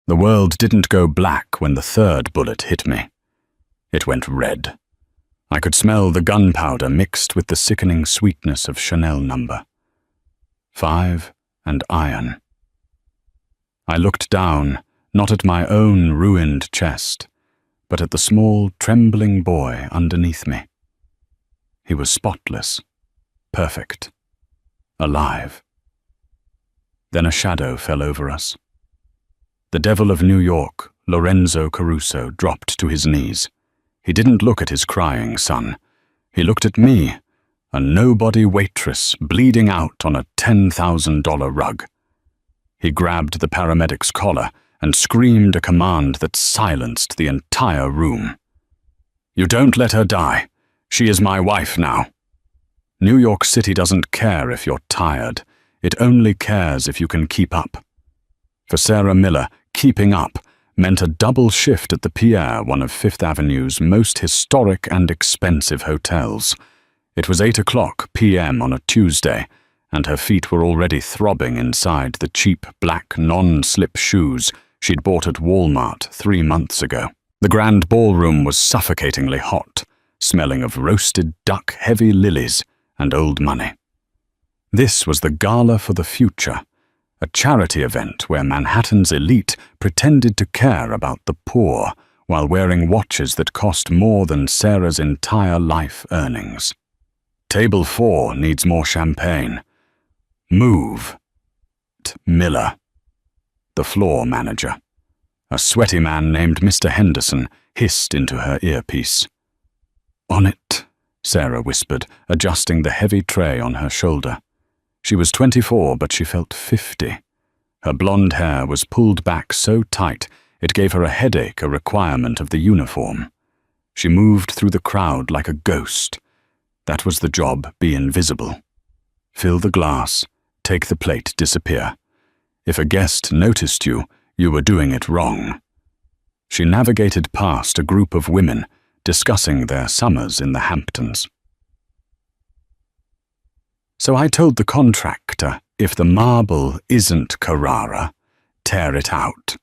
The world didn't go black when the third bullet hit me. It went red. I could smell the gunpowder mixed with the sickening sweetness of Chanel No. 5 and iron. I looked down, not at my own ruined chest, but at the small, trembling boy underneath me. He was spotless, perfect, alive. Then a shadow fell over us. The devil of New York, Lorenzo Caruso, dropped to his knees. He didn't look at his crying son. He looked at me, a nobody waitress bleeding out on a $10,000 rug. He grabbed the paramedic's collar and screamed a command that silenced the entire room. "You don't let her die. She is my wife now." New York City doesn't care if you're tired. It only cares if you can keep up. For Sarah Miller, keeping up meant a double shift at the Pierre, one of Fifth Avenue's most historic and expensive hotels. It was 8:00 p.m. on a Tuesday, and her feet were already throbbing inside the cheap black non-slip shoes she'd bought at Walmart 3 months ago. The grand ballroom was suffocatingly hot, smelling of roasted duck, heavy lilies, and old money. This was the Gala for the Future, a charity event where Manhattan's elite pretended to care about the poor while wearing watches that cost more than Sarah's entire life earnings. "Table 4 needs more champagne. Move." Miller, the floor manager. A sweaty man named Mr. Henderson hissed into her earpiece. "On it," Sarah whispered, adjusting the heavy tray on her shoulder. She was 24, but she felt 50. Her blonde hair was pulled back so tight it gave her a headache, a requirement of the uniform. She moved through the crowd like a ghost. That was the job, be invisible. Fill the glass, take the plate, disappear. If a guest noticed you, you were doing it wrong. She navigated past a group of women discussing their summers in the Hamptons. "So I told the contractor, if the marble isn't Carrara, tear it out."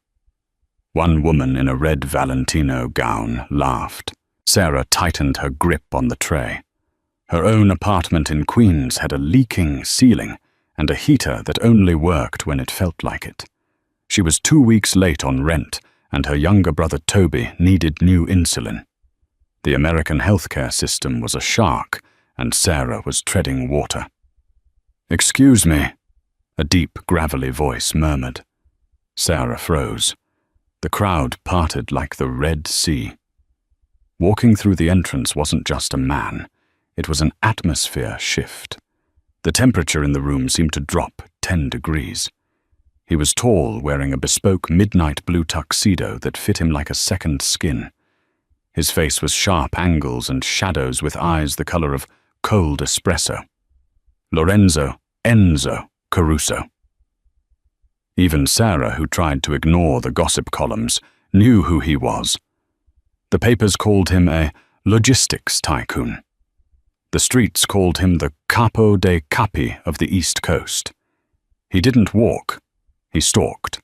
One woman in a red Valentino gown laughed. Sarah tightened her grip on the tray. Her own apartment in Queens had a leaking ceiling and a heater that only worked when it felt like it. She was 2 weeks late on rent, and her younger brother Toby needed new insulin. The American healthcare system was a shark, and Sarah was treading water. "Excuse me," a deep, gravelly voice murmured. Sarah froze. The crowd parted like the Red Sea. Walking through the entrance wasn't just a man. It was an atmosphere shift. The temperature in the room seemed to drop 10 degrees. He was tall, wearing a bespoke midnight blue tuxedo that fit him like a second skin. His face was sharp angles and shadows with eyes the color of cold espresso. Lorenzo Enzo Caruso. Even Sarah, who tried to ignore the gossip columns, knew who he was. The papers called him a logistics tycoon. The streets called him the capo dei capi of the East Coast. He didn't walk, he stalked,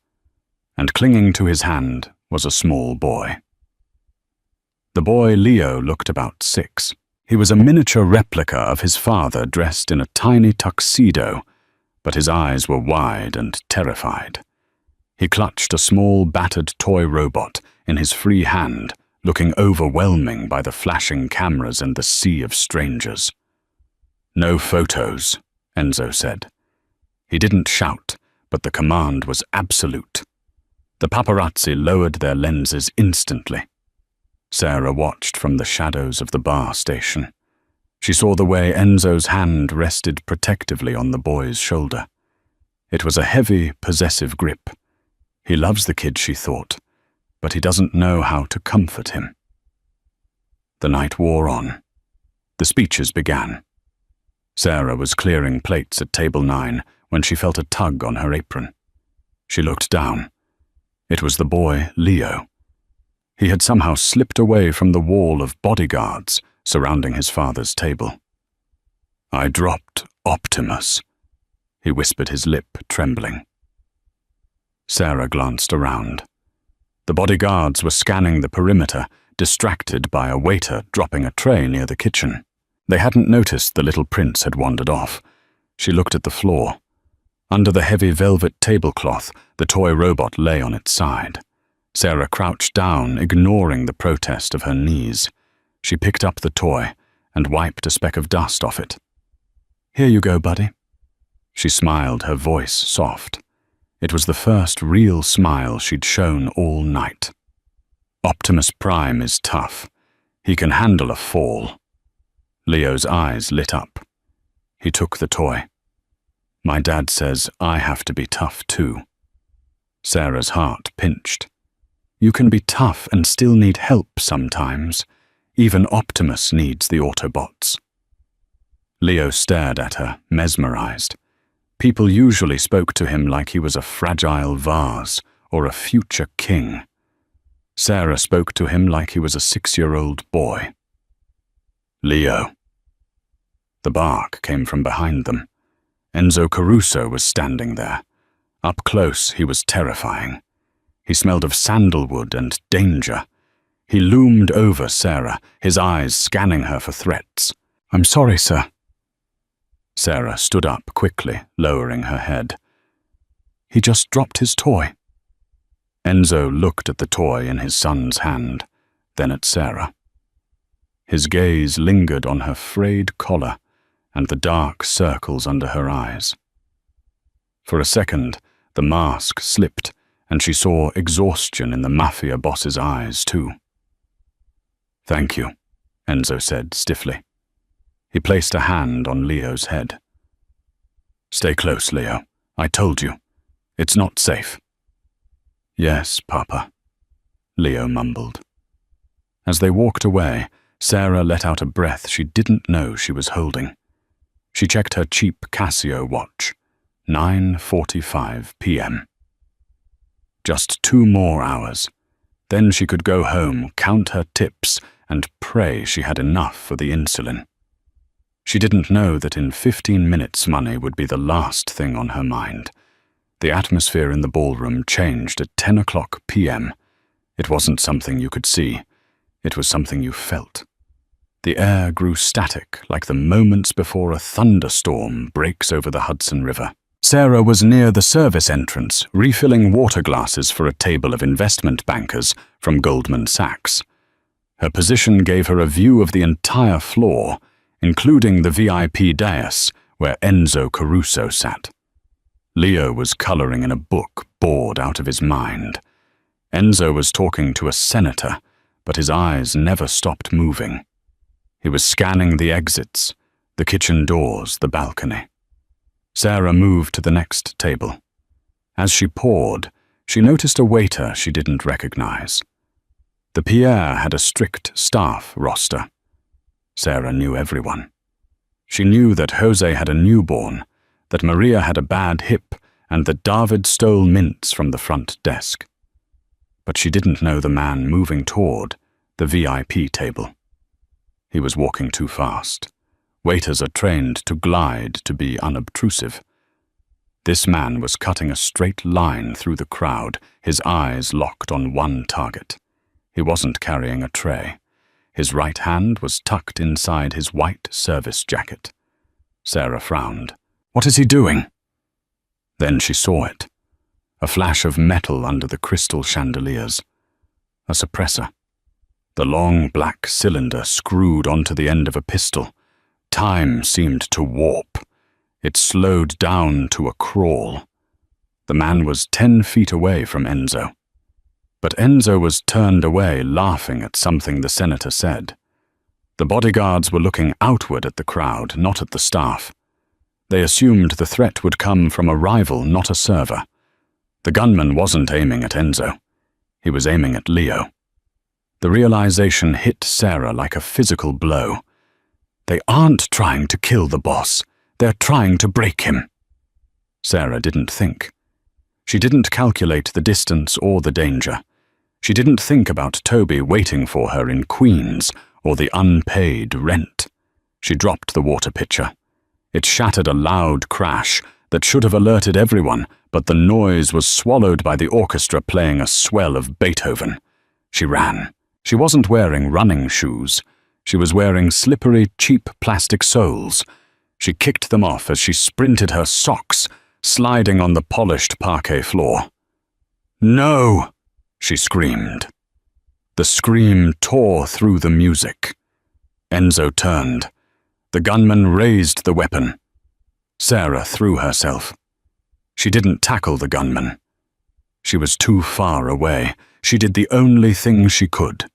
and clinging to his hand was a small boy. The boy Leo looked about 6. He was a miniature replica of his father dressed in a tiny tuxedo, but his eyes were wide and terrified. He clutched a small battered toy robot in his free hand, looking overwhelming by the flashing cameras and the sea of strangers. "No photos," Enzo said. He didn't shout, but the command was absolute. The paparazzi lowered their lenses instantly. Sarah watched from the shadows of the bar station. She saw the way Enzo's hand rested protectively on the boy's shoulder. It was a heavy, possessive grip. He loves the kid, she thought, but he doesn't know how to comfort him. The night wore on. The speeches began. Sarah was clearing plates at table 9 when she felt a tug on her apron. She looked down. It was the boy, Leo. He had somehow slipped away from the wall of bodyguards surrounding his father's table. "I dropped Optimus," he whispered, his lip trembling. Sarah glanced around. The bodyguards were scanning the perimeter, distracted by a waiter dropping a tray near the kitchen. They hadn't noticed the little prince had wandered off. She looked at the floor. Under the heavy velvet tablecloth, the toy robot lay on its side. Sarah crouched down, ignoring the protest of her knees. She picked up the toy and wiped a speck of dust off it. "Here you go, buddy." She smiled, her voice soft. It was the first real smile she'd shown all night. "Optimus Prime is tough. He can handle a fall." Leo's eyes lit up. He took the toy. "My dad says I have to be tough too." Sarah's heart pinched. You can be tough and still need help sometimes. Even Optimus needs the Autobots. Leo stared at her, mesmerized. People usually spoke to him like he was a fragile vase or a future king. Sarah spoke to him like he was a 6-year-old boy. "Leo." The bark came from behind them. Enzo Caruso was standing there. Up close, he was terrifying. He smelled of sandalwood and danger. He loomed over Sarah, his eyes scanning her for threats. "I'm sorry, sir." Sarah stood up quickly, lowering her head. "He just dropped his toy." Enzo looked at the toy in his son's hand, then at Sarah. His gaze lingered on her frayed collar and the dark circles under her eyes. For a second, the mask slipped, and she saw exhaustion in the Mafia Boss's eyes, too. "Thank you," Enzo said stiffly. He placed a hand on Leo's head. "Stay close, Leo. I told you. It's not safe." "Yes, Papa," Leo mumbled. As they walked away, Sarah let out a breath she didn't know she was holding. She checked her cheap Casio watch. 9:45 p.m. Just 2 more hours. Then she could go home, count her tips, and pray she had enough for the insulin. She didn't know that in 15 minutes money would be the last thing on her mind. The atmosphere in the ballroom changed at 10 o'clock p.m. It wasn't something you could see. It was something you felt. The air grew static, like the moments before a thunderstorm breaks over the Hudson River. Sarah was near the service entrance, refilling water glasses for a table of investment bankers from Goldman Sachs. Her position gave her a view of the entire floor, including the VIP dais where Enzo Caruso sat. Leo was coloring in a book, bored out of his mind. Enzo was talking to a senator, but his eyes never stopped moving. He was scanning the exits, the kitchen doors, the balcony. Sarah moved to the next table. As she poured, she noticed a waiter she didn't recognize. The Pierre had a strict staff roster. Sarah knew everyone. She knew that Jose had a newborn, that Maria had a bad hip, and that David stole mints from the front desk. But she didn't know the man moving toward the VIP table. He was walking too fast. Waiters are trained to glide to be unobtrusive. This man was cutting a straight line through the crowd, his eyes locked on one target. He wasn't carrying a tray. His right hand was tucked inside his white service jacket. Sarah frowned. "What is he doing?" Then she saw it. A flash of metal under the crystal chandeliers. A suppressor. The long black cylinder screwed onto the end of a pistol. Time seemed to warp. It slowed down to a crawl. The man was 10 feet away from Enzo. But Enzo was turned away, laughing at something the senator said. The bodyguards were looking outward at the crowd, not at the staff. They assumed the threat would come from a rival, not a server. The gunman wasn't aiming at Enzo. He was aiming at Leo. The realization hit Sarah like a physical blow. They aren't trying to kill the boss. They're trying to break him. Sarah didn't think. She didn't calculate the distance or the danger. She didn't think about Toby waiting for her in Queens or the unpaid rent. She dropped the water pitcher. It shattered a loud crash that should have alerted everyone, but the noise was swallowed by the orchestra playing a swell of Beethoven. She ran. She wasn't wearing running shoes. She was wearing slippery, cheap plastic soles. She kicked them off as she sprinted her socks, sliding on the polished parquet floor. "No!" she screamed. The scream tore through the music. Enzo turned. The gunman raised the weapon. Sarah threw herself. She didn't tackle the gunman. She was too far away. She did the only thing she could.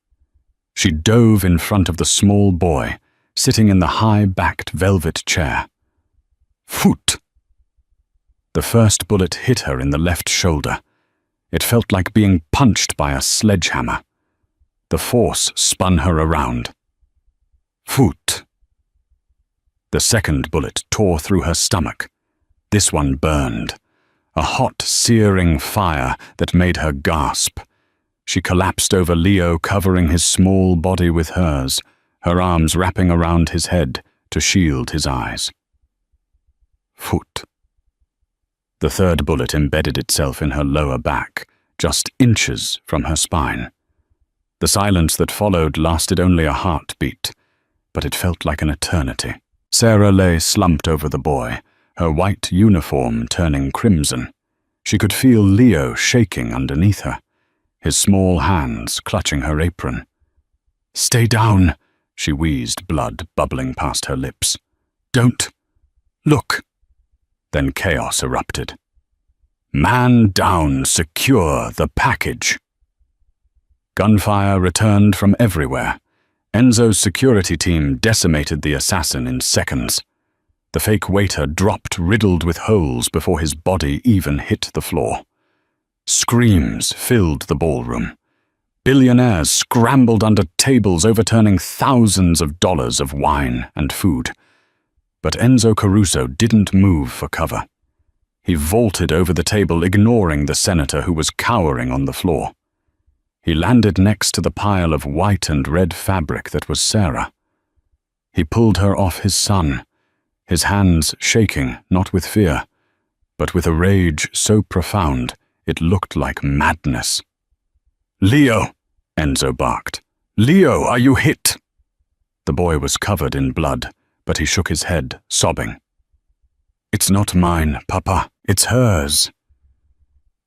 She dove in front of the small boy, sitting in the high-backed velvet chair. Phoot! The first bullet hit her in the left shoulder. It felt like being punched by a sledgehammer. The force spun her around. Phoot! The second bullet tore through her stomach. This one burned. A hot, searing fire that made her gasp. She collapsed over Leo, covering his small body with hers, her arms wrapping around his head to shield his eyes. Phoot! The third bullet embedded itself in her lower back, just inches from her spine. The silence that followed lasted only a heartbeat, but it felt like an eternity. Sarah lay slumped over the boy, her white uniform turning crimson. She could feel Leo shaking underneath her, his small hands clutching her apron. "Stay down," she wheezed, blood bubbling past her lips. "Don't look." Then chaos erupted. "Man down, secure the package." Gunfire returned from everywhere. Enzo's security team decimated the assassin in seconds. The fake waiter dropped riddled with holes before his body even hit the floor. Screams filled the ballroom. Billionaires scrambled under tables, overturning thousands of dollars of wine and food. But Enzo Caruso didn't move for cover. He vaulted over the table, ignoring the senator who was cowering on the floor. He landed next to the pile of white and red fabric that was Sarah. He pulled her off his son, his hands shaking, not with fear, but with a rage so profound it looked like madness. "Leo!" Enzo barked. "Leo, are you hit?" The boy was covered in blood, but he shook his head, sobbing. "It's not mine, Papa. It's hers."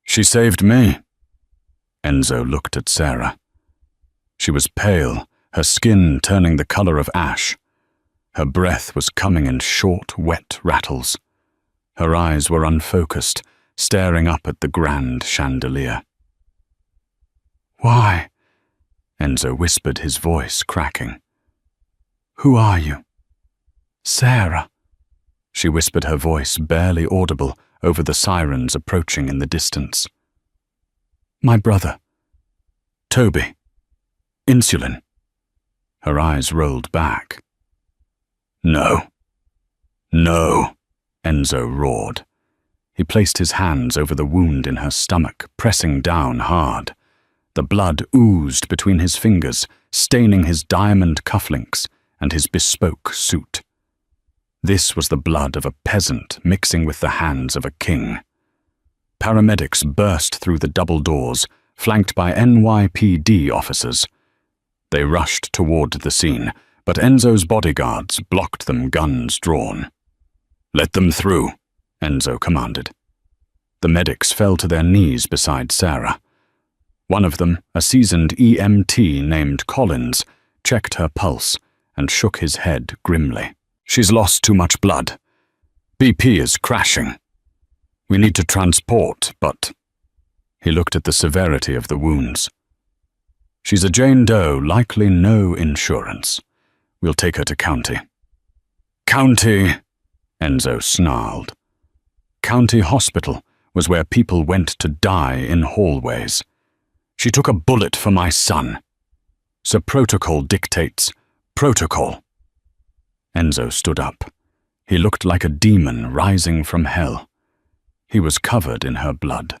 "She saved me." Enzo looked at Sarah. She was pale, her skin turning the color of ash. Her breath was coming in short, wet rattles. Her eyes were unfocused, staring up at the grand chandelier. "Why?" Enzo whispered, his voice cracking. "Who are you?" "Sarah." She whispered, her voice barely audible over the sirens approaching in the distance. "My brother. Toby. Insulin." Her eyes rolled back. "No. No," Enzo roared. He placed his hands over the wound in her stomach, pressing down hard. The blood oozed between his fingers, staining his diamond cufflinks and his bespoke suit. This was the blood of a peasant mixing with the hands of a king. Paramedics burst through the double doors, flanked by NYPD officers. They rushed toward the scene, but Enzo's bodyguards blocked them, guns drawn. "Let them through," Enzo commanded. The medics fell to their knees beside Sarah. One of them, a seasoned EMT named Collins, checked her pulse and shook his head grimly. "She's lost too much blood. BP is crashing. We need to transport, but..." He looked at the severity of the wounds. "She's a Jane Doe, likely no insurance. We'll take her to County." "County," Enzo snarled. County Hospital was where people went to die in hallways. "She took a bullet for my son. So protocol dictates protocol." Enzo stood up. He looked like a demon rising from hell. He was covered in her blood.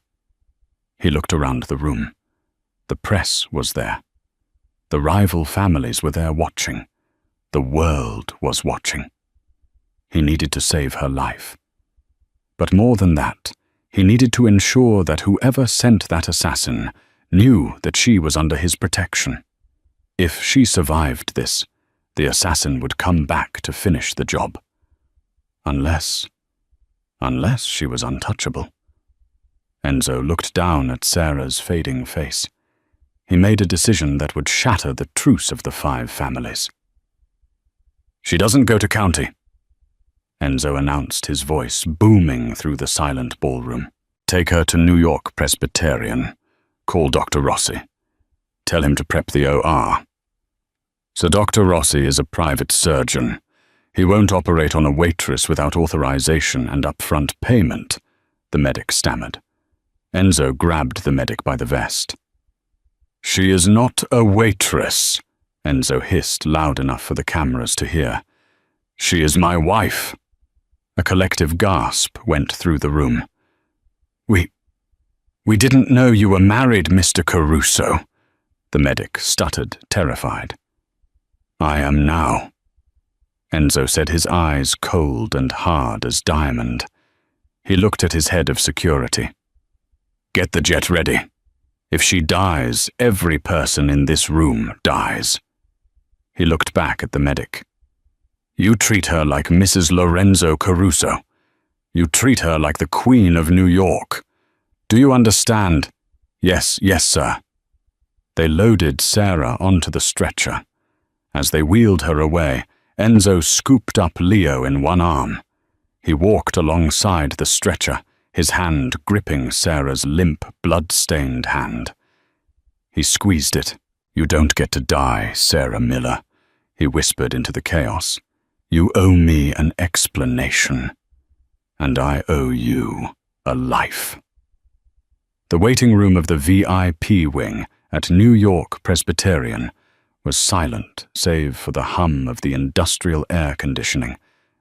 He looked around the room. The press was there. The rival families were there watching. The world was watching. He needed to save her life. But more than that, He needed to ensure that whoever sent that assassin knew that she was under his protection. If she survived this, the assassin would come back to finish the job. Unless she was untouchable. Enzo looked down at Sarah's fading face. He made a decision that would shatter the truce of the 5 families. "She doesn't go to county," Enzo announced, his voice booming through the silent ballroom. "Take her to New York Presbyterian. Call Dr. Rossi. Tell him to prep the OR." "So Dr. Rossi is a private surgeon. He won't operate on a waitress without authorization and upfront payment," the medic stammered. Enzo grabbed the medic by the vest. "She is not a waitress," Enzo hissed loud enough for the cameras to hear. "She is my wife." A collective gasp went through the room. We didn't know you were married, Mr. Caruso," the medic stuttered, terrified. "I am now," Enzo said, his eyes cold and hard as diamond. He looked at his head of security. "Get the jet ready. If she dies, every person in this room dies." He looked back at the medic. "You treat her like Mrs. Lorenzo Caruso. You treat her like the Queen of New York. Do you understand?" Yes, sir." They loaded Sarah onto the stretcher. As they wheeled her away, Enzo scooped up Leo in one arm. He walked alongside the stretcher, his hand gripping Sarah's limp, blood-stained hand. He squeezed it. "You don't get to die, Sarah Miller," he whispered into the chaos. "You owe me an explanation, and I owe you a life." The waiting room of the VIP wing at New York Presbyterian was silent save for the hum of the industrial air conditioning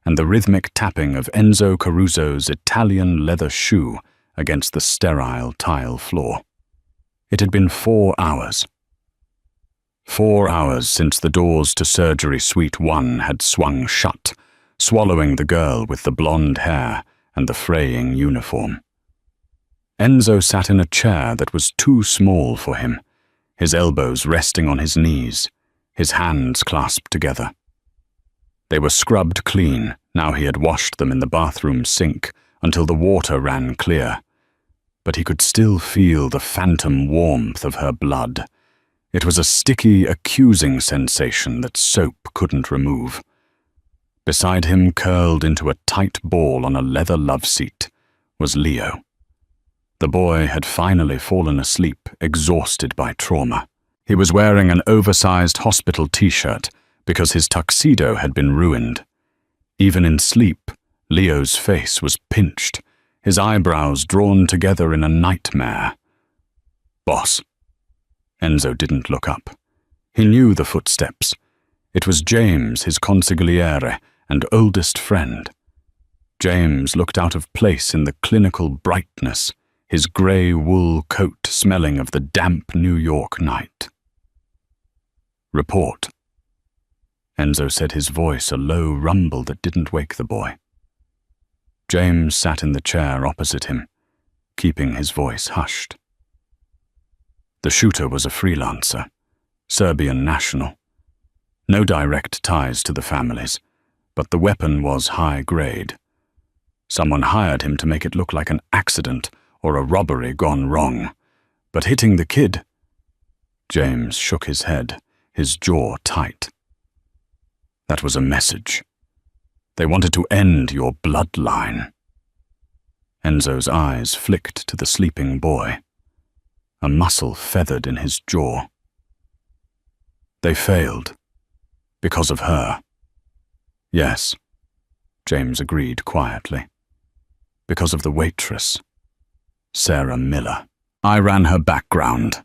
and the rhythmic tapping of Enzo Caruso's Italian leather shoe against the sterile tile floor. It had been 4 hours. 4 hours since the doors to Surgery Suite 1 had swung shut, swallowing the girl with the blonde hair and the fraying uniform. Enzo sat in a chair that was too small for him, his elbows resting on his knees, his hands clasped together. They were scrubbed clean, now he had washed them in the bathroom sink until the water ran clear. But he could still feel the phantom warmth of her blood. It was a sticky, accusing sensation that soap couldn't remove. Beside him, curled into a tight ball on a leather love seat, was Leo. The boy had finally fallen asleep, exhausted by trauma. He was wearing an oversized hospital t-shirt because his tuxedo had been ruined. Even in sleep, Leo's face was pinched, his eyebrows drawn together in a nightmare. "Boss." Enzo didn't look up. He knew the footsteps. It was James, his consigliere and oldest friend. James looked out of place in the clinical brightness, his grey wool coat smelling of the damp New York night. "Report." Enzo said, his voice a low rumble that didn't wake the boy. James sat in the chair opposite him, keeping his voice hushed. The shooter was a freelancer, Serbian national. No direct ties to the families, but the weapon was high grade. Someone hired him to make it look like an accident or a robbery gone wrong, but hitting the kid... James shook his head, his jaw tight. That was a message. They wanted to end your bloodline. Enzo's eyes flicked to the sleeping boy. A muscle feathered in his jaw. They failed. Because of her. Yes, James agreed quietly. Because of the waitress. Sarah Miller. I ran her background.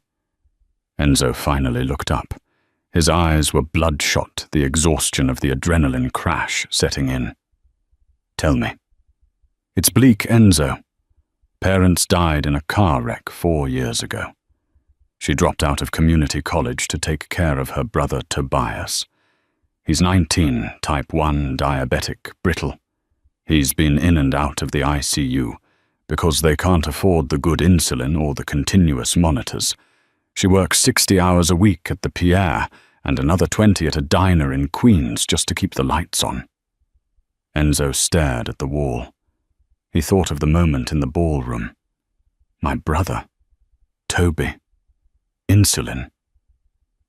Enzo finally looked up. His eyes were bloodshot, the exhaustion of the adrenaline crash setting in. Tell me. It's bleak, Enzo. Parents died in a car wreck 4 years ago. She dropped out of community college to take care of her brother Tobias. He's 19, type 1 diabetic, brittle. He's been in and out of the ICU, because they can't afford the good insulin or the continuous monitors. She works 60 hours a week at the Pierre and another 20 at a diner in Queens just to keep the lights on. Enzo stared at the wall. He thought of the moment in the ballroom. My brother. Toby. Insulin.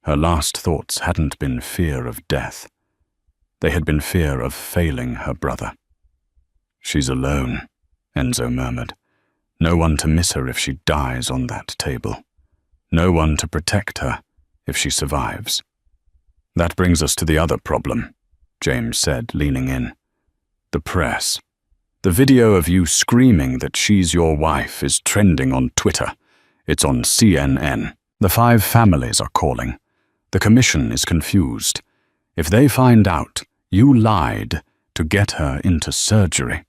Her last thoughts hadn't been fear of death. They had been fear of failing her brother. She's alone, Enzo murmured. No one to miss her if she dies on that table. No one to protect her if she survives. That brings us to the other problem, James said, leaning in. The press. The video of you screaming that she's your wife is trending on Twitter. It's on CNN. The 5 families are calling. The commission is confused. If they find out you lied to get her into surgery.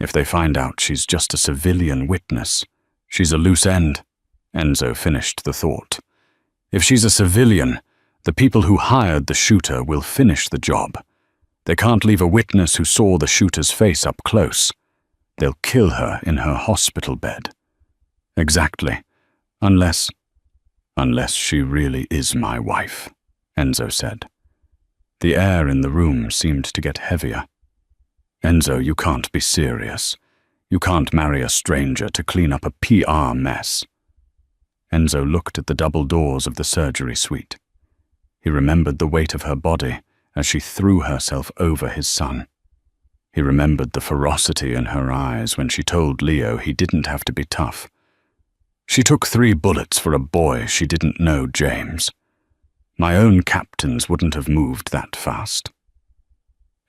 If they find out she's just a civilian witness, she's a loose end. Enzo finished the thought. If she's a civilian, the people who hired the shooter will finish the job. They can't leave a witness who saw the shooter's face up close. They'll kill her in her hospital bed. Exactly. Unless she really is my wife, Enzo said. The air in the room seemed to get heavier. Enzo, you can't be serious. You can't marry a stranger to clean up a PR mess. Enzo looked at the double doors of the surgery suite. He remembered the weight of her body as she threw herself over his son. He remembered the ferocity in her eyes when she told Leo he didn't have to be tough. She took 3 bullets for a boy she didn't know, James. My own captains wouldn't have moved that fast.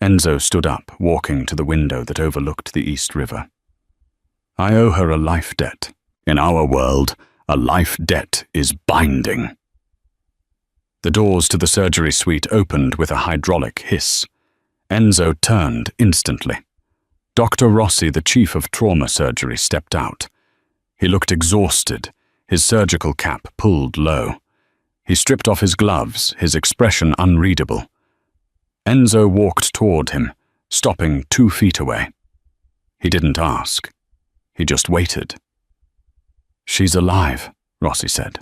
Enzo stood up, walking to the window that overlooked the East River. I owe her a life debt. In our world, a life debt is binding. The doors to the surgery suite opened with a hydraulic hiss. Enzo turned instantly. Dr. Rossi, the chief of trauma surgery, stepped out. He looked exhausted, his surgical cap pulled low. He stripped off his gloves, his expression unreadable. Enzo walked toward him, stopping 2 feet away. He didn't ask. He just waited. She's alive, Rossi said.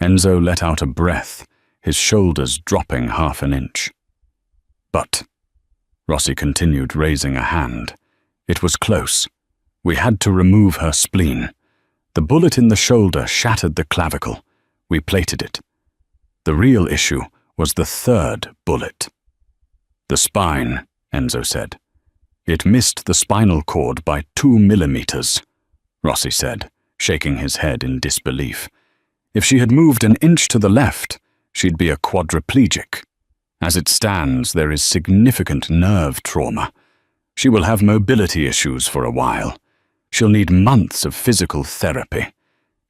Enzo let out a breath, his shoulders dropping half an inch. But, Rossi continued, raising a hand, it was close. We had to remove her spleen. The bullet in the shoulder shattered the clavicle. We plated it. The real issue was the 3rd bullet. The spine, Enzo said. It missed the spinal cord by 2 millimeters, Rossi said, shaking his head in disbelief. If she had moved an inch to the left, she'd be a quadriplegic. As it stands, there is significant nerve trauma. She will have mobility issues for a while. She'll need months of physical therapy.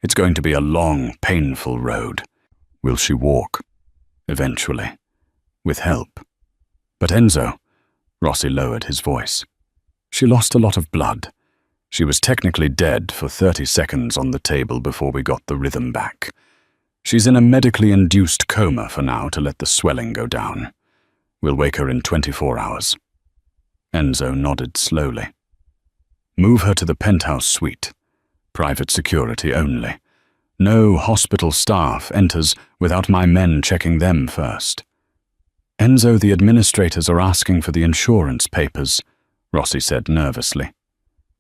It's going to be a long, painful road. Will she walk? Eventually. With help. But Enzo, Rossi lowered his voice. She lost a lot of blood. She was technically dead for 30 seconds on the table before we got the rhythm back. She's in a medically induced coma for now to let the swelling go down. We'll wake her in 24 hours. Enzo nodded slowly. Move her to the penthouse suite. Private security only. No hospital staff enters without my men checking them first. Enzo, the administrators are asking for the insurance papers, Rossi said nervously.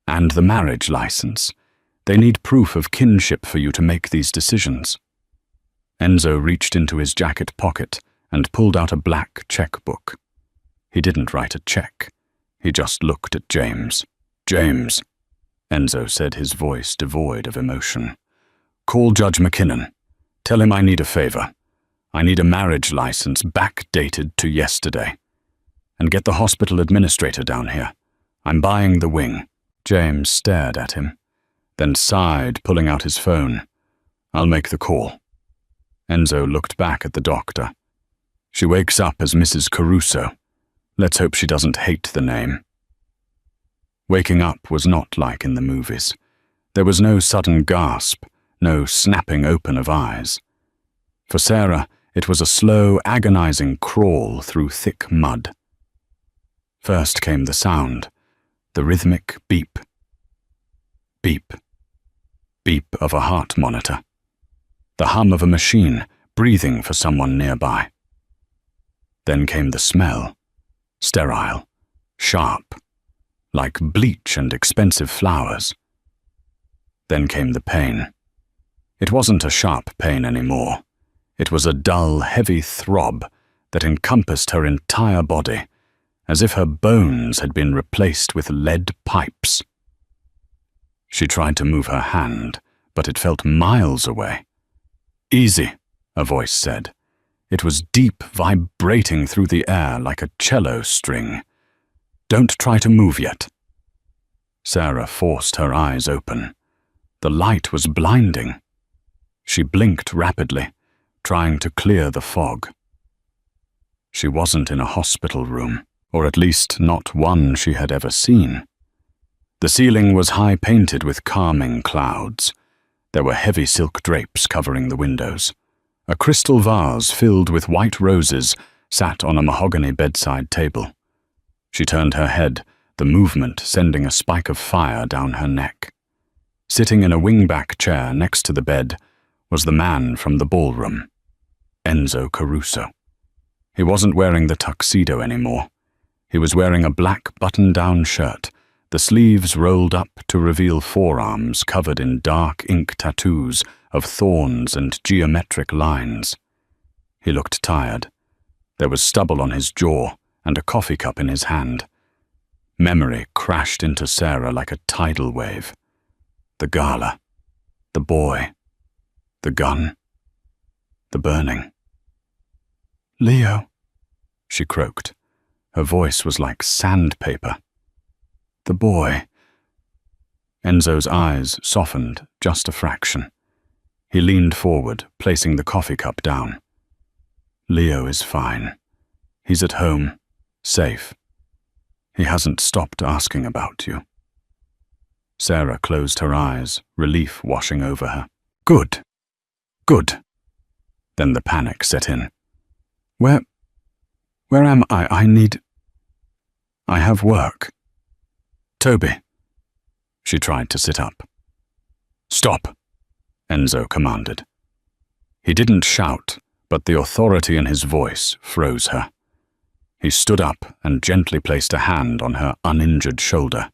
And the marriage license. They need proof of kinship for you to make these decisions. Enzo reached into his jacket pocket and pulled out a black checkbook. He didn't write a check. He just looked at James. James, Enzo said, his voice devoid of emotion. Call Judge McKinnon. Tell him I need a favor. I need a marriage license backdated to yesterday. And get the hospital administrator down here. I'm buying the wing. James stared at him, then sighed, pulling out his phone. I'll make the call. Enzo looked back at the doctor. She wakes up as Mrs. Caruso. Let's hope she doesn't hate the name. Waking up was not like in the movies. There was no sudden gasp, no snapping open of eyes. For Sarah, it was a slow, agonizing crawl through thick mud. First came the sound, the rhythmic beep. Beep. Beep of a heart monitor. The hum of a machine breathing for someone nearby. Then came the smell. Sterile. Sharp. Like bleach and expensive flowers. Then came the pain. It wasn't a sharp pain anymore. It was a dull, heavy throb that encompassed her entire body, as if her bones had been replaced with lead pipes. She tried to move her hand, but it felt miles away. "Easy," a voice said. It was deep, vibrating through the air like a cello string. "Don't try to move yet." Sarah forced her eyes open. The light was blinding. She blinked rapidly, trying to clear the fog. She wasn't in a hospital room, or at least not one she had ever seen. The ceiling was high-painted with calming clouds. There were heavy silk drapes covering the windows. A crystal vase filled with white roses sat on a mahogany bedside table. She turned her head, the movement sending a spike of fire down her neck. Sitting in a wingback chair next to the bed was the man from the ballroom, Enzo Caruso. He wasn't wearing the tuxedo anymore. He was wearing a black button-down shirt, the sleeves rolled up to reveal forearms covered in dark ink tattoos of thorns and geometric lines. He looked tired. There was stubble on his jaw and a coffee cup in his hand. Memory crashed into Sarah like a tidal wave. The gala, the boy, the gun, the burning. "Leo," she croaked. Her voice was like sandpaper. "The boy." Enzo's eyes softened just a fraction. He leaned forward, placing the coffee cup down. "Leo is fine. He's at home, safe. He hasn't stopped asking about you." Sarah closed her eyes, relief washing over her. "Good. Good." Then the panic set in. Where am I? I have work." "Toby." She tried to sit up. "Stop," Enzo commanded. He didn't shout, but the authority in his voice froze her. He stood up and gently placed a hand on her uninjured shoulder.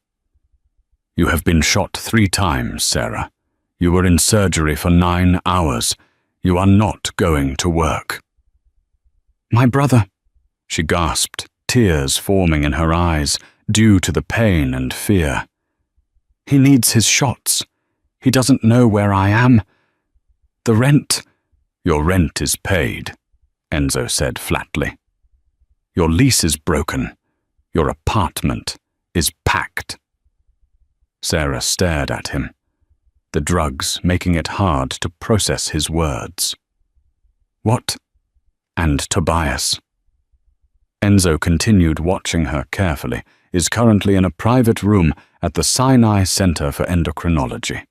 "You have been shot 3 times, Sarah. You were in surgery for 9 hours. You are not going to work." "My brother," she gasped, tears forming in her eyes due to the pain and fear. "He needs his shots. He doesn't know where I am. The rent—" "Your rent is paid," Enzo said flatly. "Your lease is broken. Your apartment is packed." Sarah stared at him, the drugs making it hard to process his words. "What?" "And Tobias." Enzo continued watching her carefully, is currently in a private room at the Sinai Center for Endocrinology.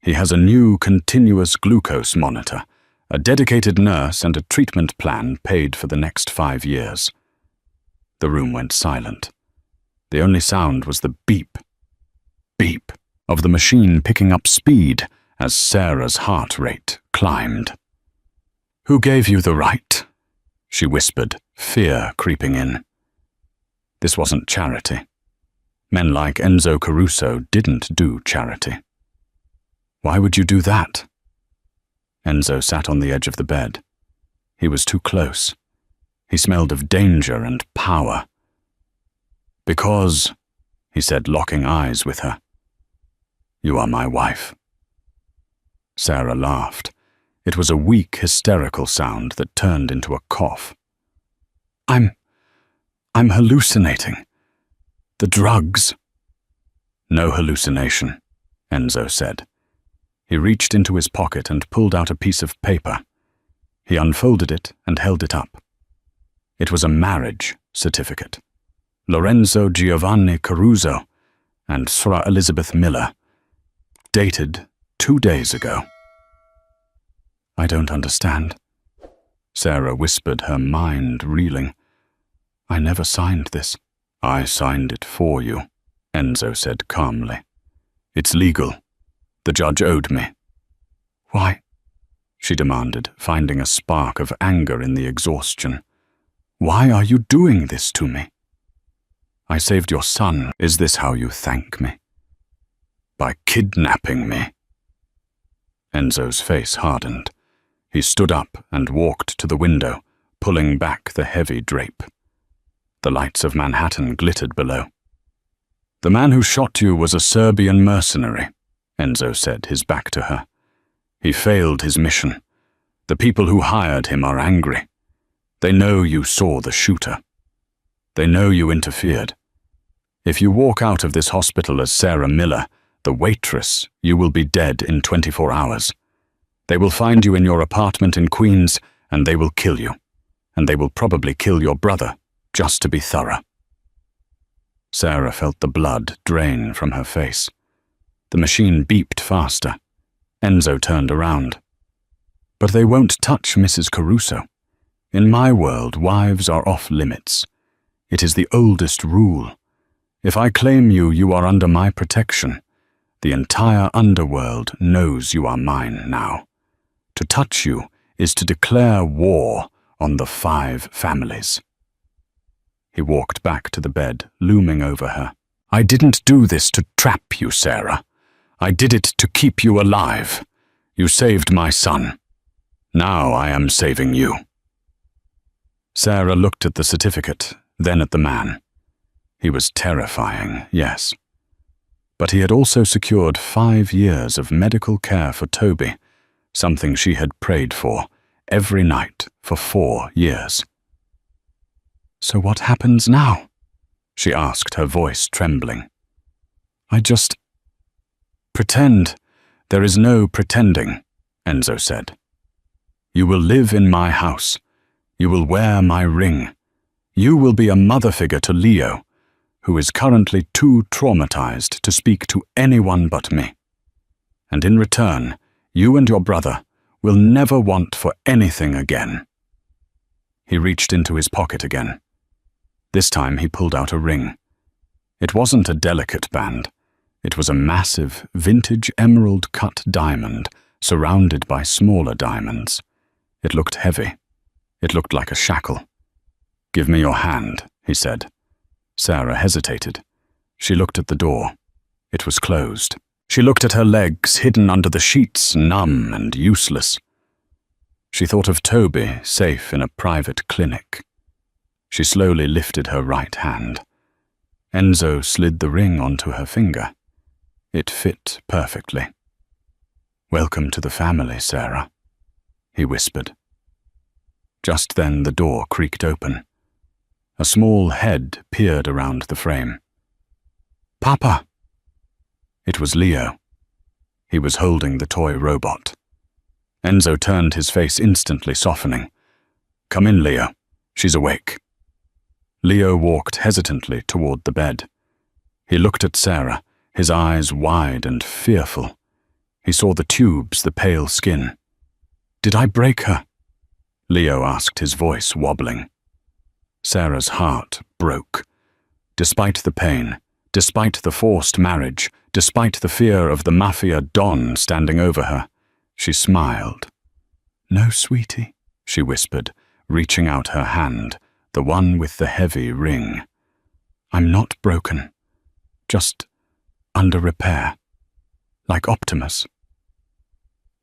He has a new continuous glucose monitor, a dedicated nurse and a treatment plan paid for the next 5 years. The room went silent. The only sound was the beep, beep of the machine picking up speed as Sarah's heart rate climbed. "Who gave you the right?" she whispered, fear creeping in. This wasn't charity. Men like Enzo Caruso didn't do charity. "Why would you do that?" Enzo sat on the edge of the bed. He was too close. He smelled of danger and power. "Because," he said, locking eyes with her, "you are my wife." Sarah laughed. It was a weak, hysterical sound that turned into a cough. I'm hallucinating. The drugs." "No hallucination," Enzo said. He reached into his pocket and pulled out a piece of paper. He unfolded it and held it up. It was a marriage certificate. Lorenzo Giovanni Caruso and Sra Elizabeth Miller, dated 2 days ago. "I don't understand," Sarah whispered, her mind reeling. "I never signed this." "I signed it for you," Enzo said calmly. "It's legal. the judge owed me. Why? She demanded, finding a spark of anger in the exhaustion. Why are you doing this to me? I saved your son. Is this how you thank me? By kidnapping me? Enzo's face hardened. He stood up and walked to the window, pulling back the heavy drape. The lights of Manhattan glittered below. The man who shot you was a Serbian mercenary, Enzo said, his back to her. He failed his mission. The people who hired him are angry. They know you saw the shooter. They know you interfered. If you walk out of this hospital as Sarah Miller, the waitress, you will be dead in 24 hours. They will find you in your apartment in Queens, and they will kill you. And they will probably kill your brother, just to be thorough. Sarah felt the blood drain from her face. The machine beeped faster. Enzo turned around. But they won't touch Mrs. Caruso. In my world, wives are off limits. It is the oldest rule. If I claim you, you are under my protection. The entire underworld knows you are mine now. To touch you is to declare war on the 5 families. He walked back to the bed, looming over her. I didn't do this to trap you, Sarah. I did it to keep you alive. You saved my son. Now I am saving you. Sarah looked at the certificate, then at the man. He was terrifying, yes. But he had also secured 5 years of medical care for Toby, something she had prayed for every night for 4 years. So what happens now? She asked, her voice trembling. I just... Pretend. There is no pretending, Enzo said. You will live in my house. You will wear my ring. You will be a mother figure to Leo, who is currently too traumatized to speak to anyone but me. And in return, you and your brother will never want for anything again. He reached into his pocket again. This time he pulled out a ring. It wasn't a delicate band. It was a massive, vintage emerald-cut diamond surrounded by smaller diamonds. It looked heavy. It looked like a shackle. Give me your hand, he said. Sarah hesitated. She looked at the door. It was closed. She looked at her legs hidden under the sheets, numb and useless. She thought of Toby, safe in a private clinic. She slowly lifted her right hand. Enzo slid the ring onto her finger. It fit perfectly. Welcome to the family, Sarah, he whispered. Just then the door creaked open. A small head peered around the frame. Papa! It was Leo. He was holding the toy robot. Enzo turned, his face instantly softening. Come in, Leo. She's awake. Leo walked hesitantly toward the bed. He looked at Sarah, his eyes wide and fearful. He saw the tubes, the pale skin. Did I break her? Leo asked, his voice wobbling. Sarah's heart broke. Despite the pain, despite the forced marriage, despite the fear of the Mafia Don standing over her, she smiled. No, sweetie, she whispered, reaching out her hand, the one with the heavy ring. I'm not broken, just under repair, like Optimus.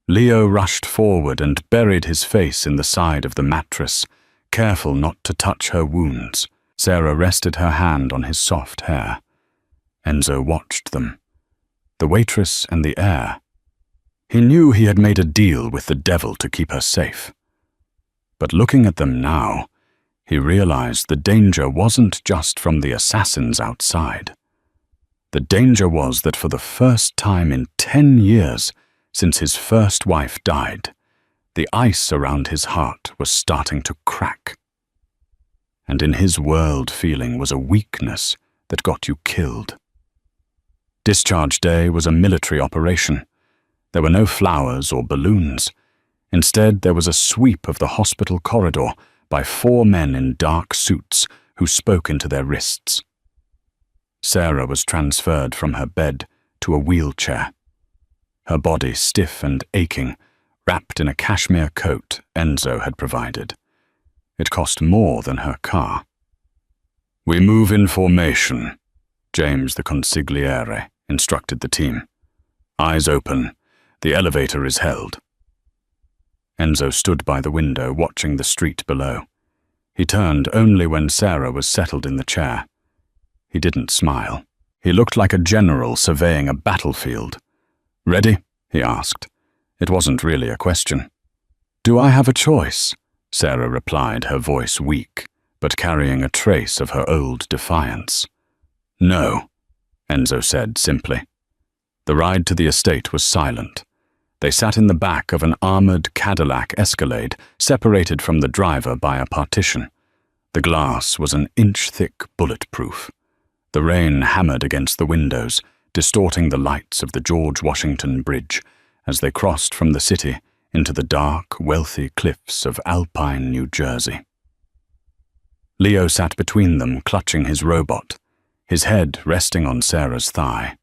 Leo rushed forward and buried his face in the side of the mattress, careful not to touch her wounds. Sarah rested her hand on his soft hair. Enzo watched them. The waitress and the heir. He knew he had made a deal with the devil to keep her safe. But looking at them now, he realized the danger wasn't just from the assassins outside. The danger was that for the first time in 10 years, since his first wife died, the ice around his heart was starting to crack. And in his world feeling was a weakness that got you killed. Discharge day was a military operation. There were no flowers or balloons. Instead, there was a sweep of the hospital corridor by 4 men in dark suits who spoke into their wrists. Sarah was transferred from her bed to a wheelchair. her body stiff and aching, wrapped in a cashmere coat Enzo had provided. It cost more than her car. "We move in formation," James the consigliere instructed the team. "Eyes open. The elevator is held." Enzo stood by the window, watching the street below. He turned only when Sarah was settled in the chair. He didn't smile. He looked like a general surveying a battlefield. "Ready?" he asked. It wasn't really a question. "Do I have a choice?" Sarah replied, her voice weak, but carrying a trace of her old defiance. "No," Enzo said simply. The ride to the estate was silent. They sat in the back of an armored Cadillac Escalade, separated from the driver by a partition. The glass was an inch-thick bulletproof. The rain hammered against the windows, distorting the lights of the George Washington Bridge as they crossed from the city into the dark, wealthy cliffs of Alpine, New Jersey. Leo sat between them, clutching his robot, his head resting on Sarah's thigh.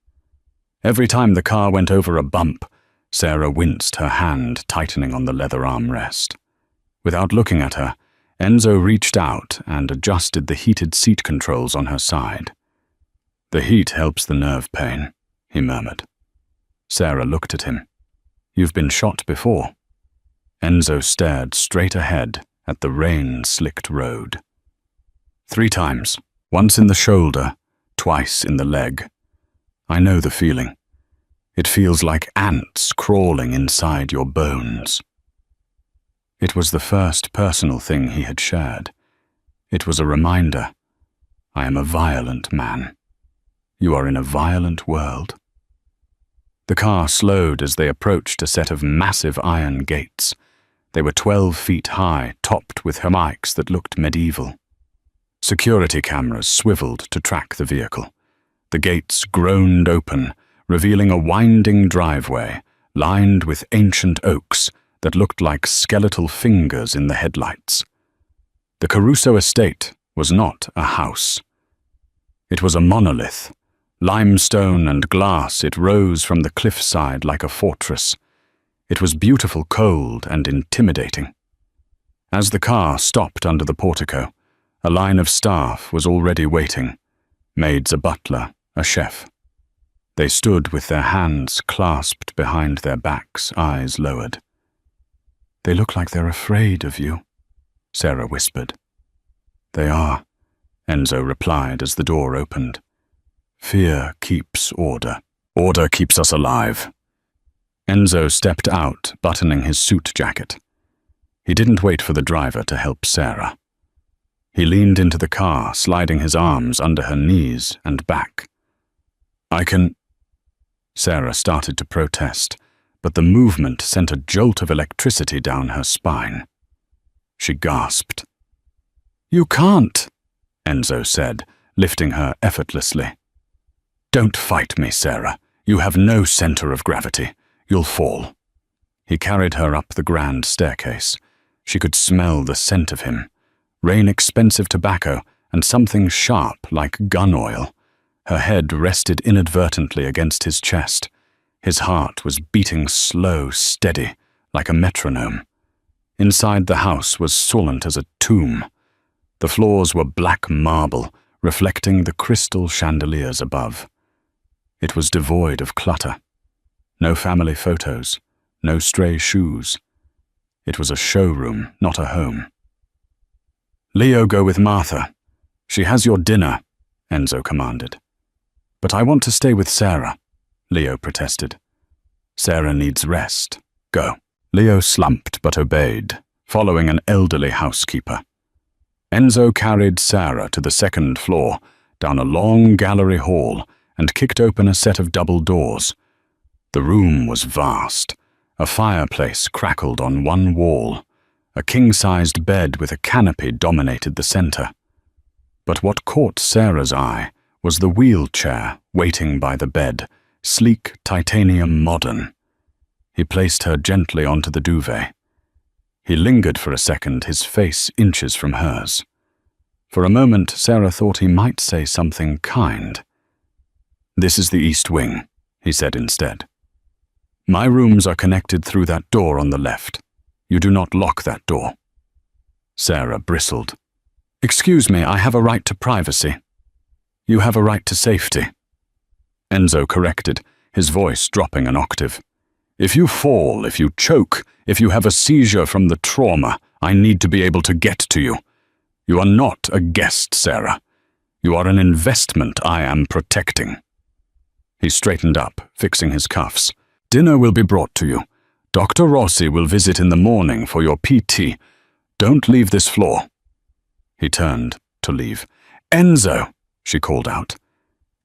Every time the car went over a bump, Sarah winced, her hand tightening on the leather armrest. Without looking at her, Enzo reached out and adjusted the heated seat controls on her side. "The heat helps the nerve pain," he murmured. Sarah looked at him. "You've been shot before." Enzo stared straight ahead at the rain-slicked road. "3 times, once in the shoulder, twice in the leg. I know the feeling. It feels like ants crawling inside your bones." It was the first personal thing he had shared. It was a reminder. I am a violent man. You are in a violent world. The car slowed as they approached a set of massive iron gates. They were 12 feet high, topped with hermics that looked medieval. Security cameras swiveled to track the vehicle. The gates groaned open, revealing a winding driveway lined with ancient oaks that looked like skeletal fingers in the headlights. The Caruso estate was not a house. It was a monolith. Limestone and glass, it rose from the cliffside like a fortress. It was beautiful, cold, and intimidating. As the car stopped under the portico, a line of staff was already waiting. Maid's a butler, a chef. They stood with their hands clasped behind their backs, eyes lowered. "They look like they're afraid of you," Sarah whispered. "They are," Enzo replied as the door opened. "Fear keeps order. Order keeps us alive." Enzo stepped out, buttoning his suit jacket. He didn't wait for the driver to help Sarah. He leaned into the car, sliding his arms under her knees and back. "I can—" Sarah started to protest, but the movement sent a jolt of electricity down her spine. She gasped. "You can't," Enzo said, lifting her effortlessly. "Don't fight me, Sarah. You have no center of gravity. You'll fall." He carried her up the grand staircase. She could smell the scent of him. Rain-expensive tobacco and something sharp like gun oil. Her head rested inadvertently against his chest. His heart was beating slow, steady, like a metronome. Inside the house was silent as a tomb. The floors were black marble, reflecting the crystal chandeliers above. It was devoid of clutter. No family photos, no stray shoes. It was a showroom, not a home. "Leo, go with Martha. She has your dinner," Enzo commanded. "But I want to stay with Sarah," Leo protested. "Sarah needs rest. Go." Leo slumped but obeyed, following an elderly housekeeper. Enzo carried Sarah to the 2nd floor, down a long gallery hall, and kicked open a set of double doors. The room was vast. A fireplace crackled on one wall. A king-sized bed with a canopy dominated the center. But what caught Sarah's eye was the wheelchair waiting by the bed, sleek titanium modern. He placed her gently onto the duvet. He lingered for a second, his face inches from hers. For a moment, Sarah thought he might say something kind. "This is the East Wing," he said instead. My rooms are connected through that door on the left. You do not lock that door. Sarah bristled. Excuse me, I have a right to privacy. You have a right to safety. Enzo corrected, his voice dropping an octave. If you fall, if you choke, if you have a seizure from the trauma, I need to be able to get to you. You are not a guest, Sarah. You are an investment I am protecting. He straightened up, fixing his cuffs. Dinner will be brought to you. Dr. Rossi will visit in the morning for your PT. Don't leave this floor. He turned to leave. Enzo, she called out.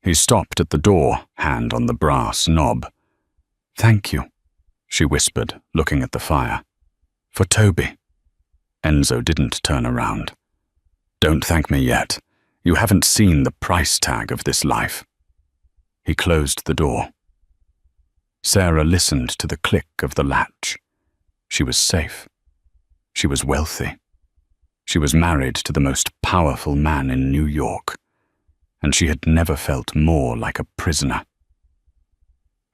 He stopped at the door, hand on the brass knob. Thank you, she whispered, looking at the fire. For Toby. Enzo didn't turn around. Don't thank me yet. You haven't seen the price tag of this life. He closed the door. Sarah listened to the click of the latch. She was safe. She was wealthy. She was married to the most powerful man in New York, and she had never felt more like a prisoner.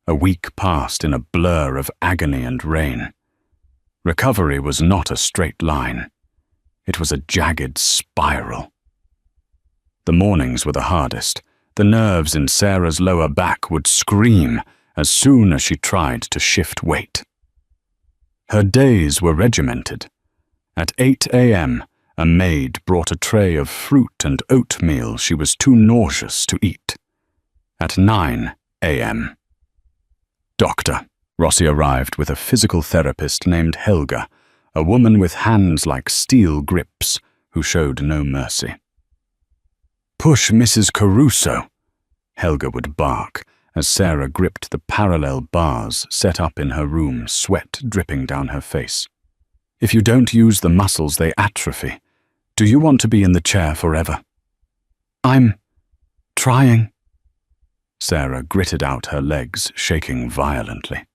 A week passed in a blur of agony and rain. Recovery was not a straight line. It was a jagged spiral. The mornings were the hardest. The nerves in Sarah's lower back would scream as soon as she tried to shift weight. Her days were regimented. At 8 a.m., a maid brought a tray of fruit and oatmeal she was too nauseous to eat. At 9 a.m. Doctor. Rossi arrived with a physical therapist named Helga, a woman with hands like steel grips who showed no mercy. Push Mrs. Caruso, Helga would bark as Sarah gripped the parallel bars set up in her room, sweat dripping down her face. If you don't use the muscles, they atrophy. Do you want to be in the chair forever? I'm trying. Sarah gritted out her legs, shaking violently.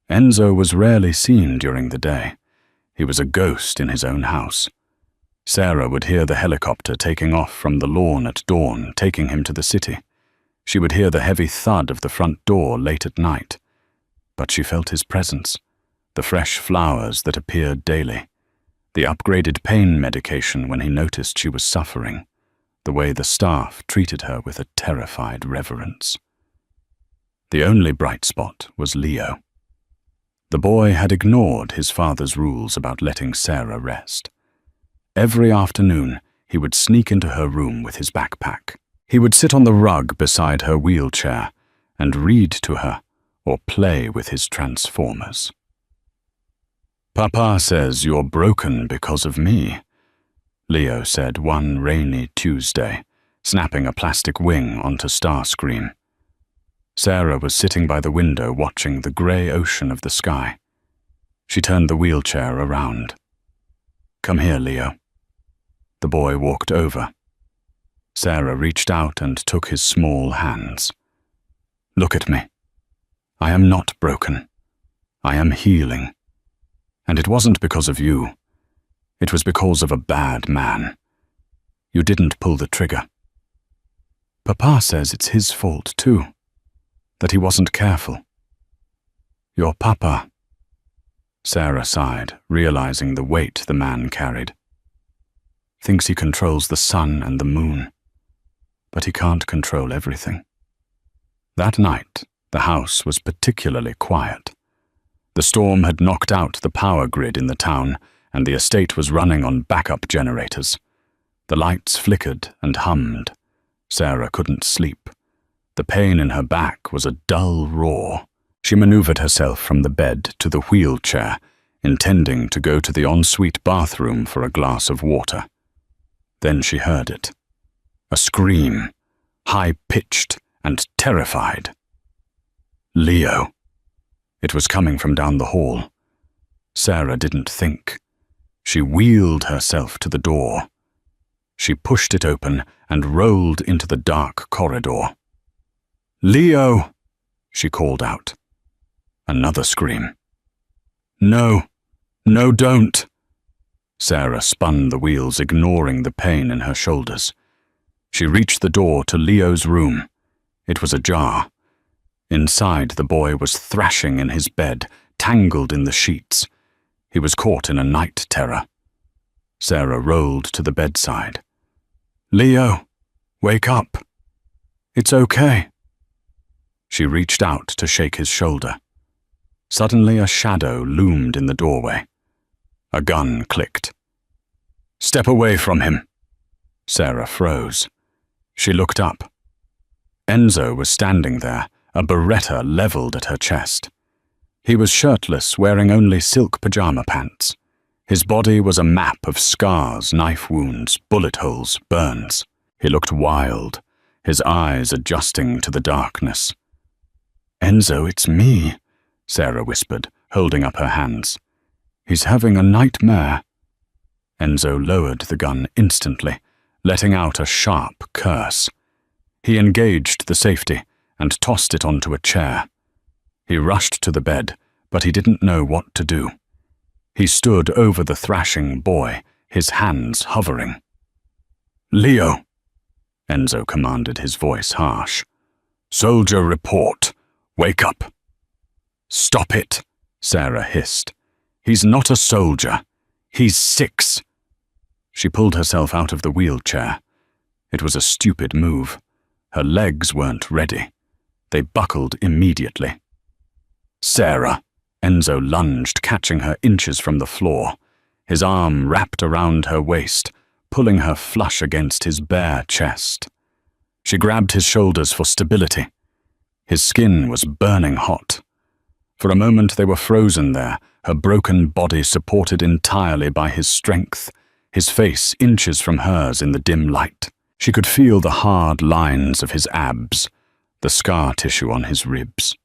Enzo was rarely seen during the day. He was a ghost in his own house. Sarah would hear the helicopter taking off from the lawn at dawn, taking him to the city. She would hear the heavy thud of the front door late at night. But she felt his presence, the fresh flowers that appeared daily, the upgraded pain medication when he noticed she was suffering, the way the staff treated her with a terrified reverence. The only bright spot was Leo. The boy had ignored his father's rules about letting Sarah rest. Every afternoon, he would sneak into her room with his backpack. He would sit on the rug beside her wheelchair and read to her or play with his transformers. Papa says you're broken because of me, Leo said one rainy Tuesday, snapping a plastic wing onto Starscream. Sarah was sitting by the window watching the grey ocean of the sky. She turned the wheelchair around. Come here, Leo. The boy walked over. Sarah reached out and took his small hands. Look at me. I am not broken. I am healing. And it wasn't because of you. It was because of a bad man. You didn't pull the trigger. Papa says it's his fault too, that he wasn't careful. Your papa. Sarah sighed, realizing the weight the man carried. Thinks he controls the sun and the moon, but he can't control everything. That night, the house was particularly quiet. The storm had knocked out the power grid in the town, and the estate was running on backup generators. The lights flickered and hummed. Sarah couldn't sleep. The pain in her back was a dull roar. She maneuvered herself from the bed to the wheelchair, intending to go to the ensuite bathroom for a glass of water. Then she heard it. A scream, high-pitched and terrified. Leo. It was coming from down the hall. Sarah didn't think. She wheeled herself to the door. She pushed it open and rolled into the dark corridor. Leo, she called out. Another scream. No, no, don't. Sarah spun the wheels, ignoring the pain in her shoulders. She reached the door to Leo's room. It was ajar. Inside, the boy was thrashing in his bed, tangled in the sheets. He was caught in a night terror. Sarah rolled to the bedside. "Leo, wake up. It's okay." She reached out to shake his shoulder. Suddenly a shadow loomed in the doorway. A gun clicked. "Step away from him." Sarah froze. She looked up. Enzo was standing there, a Beretta leveled at her chest. He was shirtless, wearing only silk pajama pants. His body was a map of scars, knife wounds, bullet holes, burns. He looked wild, his eyes adjusting to the darkness. "Enzo, it's me," Sarah whispered, holding up her hands. "He's having a nightmare." Enzo lowered the gun instantly, letting out a sharp curse. He engaged the safety and tossed it onto a chair. He rushed to the bed, but he didn't know what to do. He stood over the thrashing boy, his hands hovering. "Leo," Enzo commanded, his voice harsh. "Soldier report. Wake up." "Stop it," Sarah hissed. "He's not a soldier. He's 6. She pulled herself out of the wheelchair. It was a stupid move. Her legs weren't ready. They buckled immediately. "Sarah," Enzo lunged, catching her inches from the floor. His arm wrapped around her waist, pulling her flush against his bare chest. She grabbed his shoulders for stability. His skin was burning hot. For a moment they were frozen there, her broken body supported entirely by his strength, his face inches from hers in the dim light. She could feel the hard lines of his abs, the scar tissue on his ribs.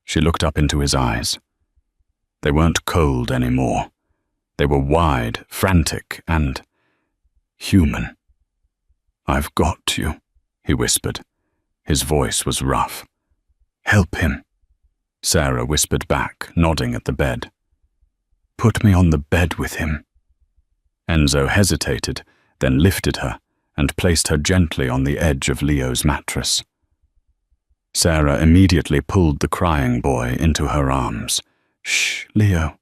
She looked up into his eyes. They weren't cold anymore. They were wide, frantic, and human. "I've got you," he whispered. His voice was rough. "Help him," Sarah whispered back, nodding at the bed. "Put me on the bed with him." Enzo hesitated, then lifted her and placed her gently on the edge of Leo's mattress. Sarah immediately pulled the crying boy into her arms. "Shh, Leo.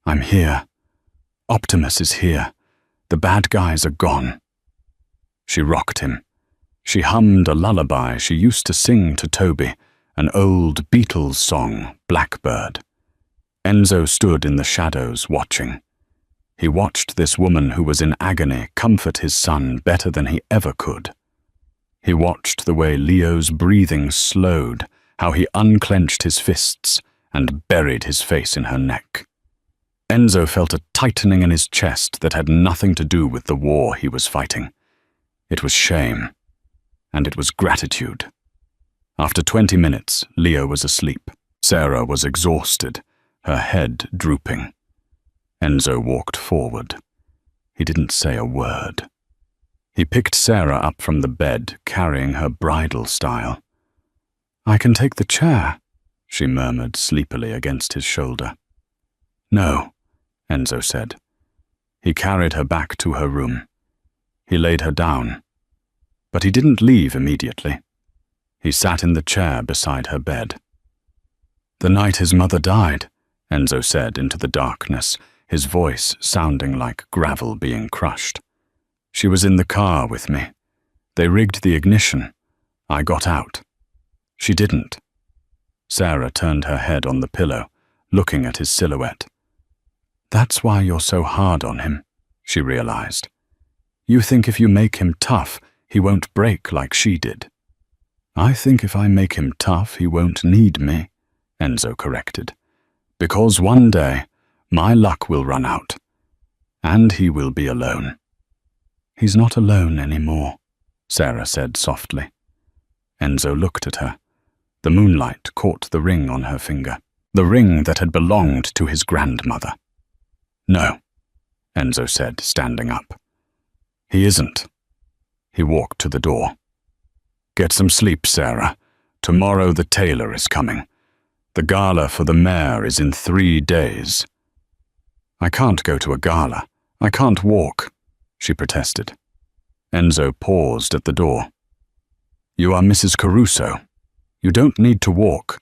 I'm here. Optimus is here. The bad guys are gone." She rocked him. She hummed a lullaby she used to sing to Toby, an old Beatles song, Blackbird. Enzo stood in the shadows watching. He watched this woman who was in agony comfort his son better than he ever could. He watched the way Leo's breathing slowed, how he unclenched his fists and buried his face in her neck. Enzo felt a tightening in his chest that had nothing to do with the war he was fighting. It was shame, and it was gratitude. After 20 minutes, Leo was asleep. Sarah was exhausted, her head drooping. Enzo walked forward. He didn't say a word. He picked Sarah up from the bed, carrying her bridal style. "I can take the chair," she murmured sleepily against his shoulder. "No," Enzo said. He carried her back to her room. He laid her down. But he didn't leave immediately. He sat in the chair beside her bed. "The night his mother died," Enzo said into the darkness, his voice sounding like gravel being crushed. "She was in the car with me. They rigged the ignition. I got out. She didn't." Sarah turned her head on the pillow, looking at his silhouette. "That's why you're so hard on him," she realized. "You think if you make him tough, he won't break like she did." "I think if I make him tough, he won't need me," Enzo corrected. "Because one day, my luck will run out, and he will be alone." "He's not alone anymore," Sarah said softly. Enzo looked at her. The moonlight caught the ring on her finger, the ring that had belonged to his grandmother. "No," Enzo said, standing up. "He isn't." He walked to the door. "Get some sleep, Sarah. Tomorrow the tailor is coming. The gala for the mayor is in 3 days." "I can't go to a gala. I can't walk," she protested. Enzo paused at the door. "You are Mrs. Caruso." You don't need to walk.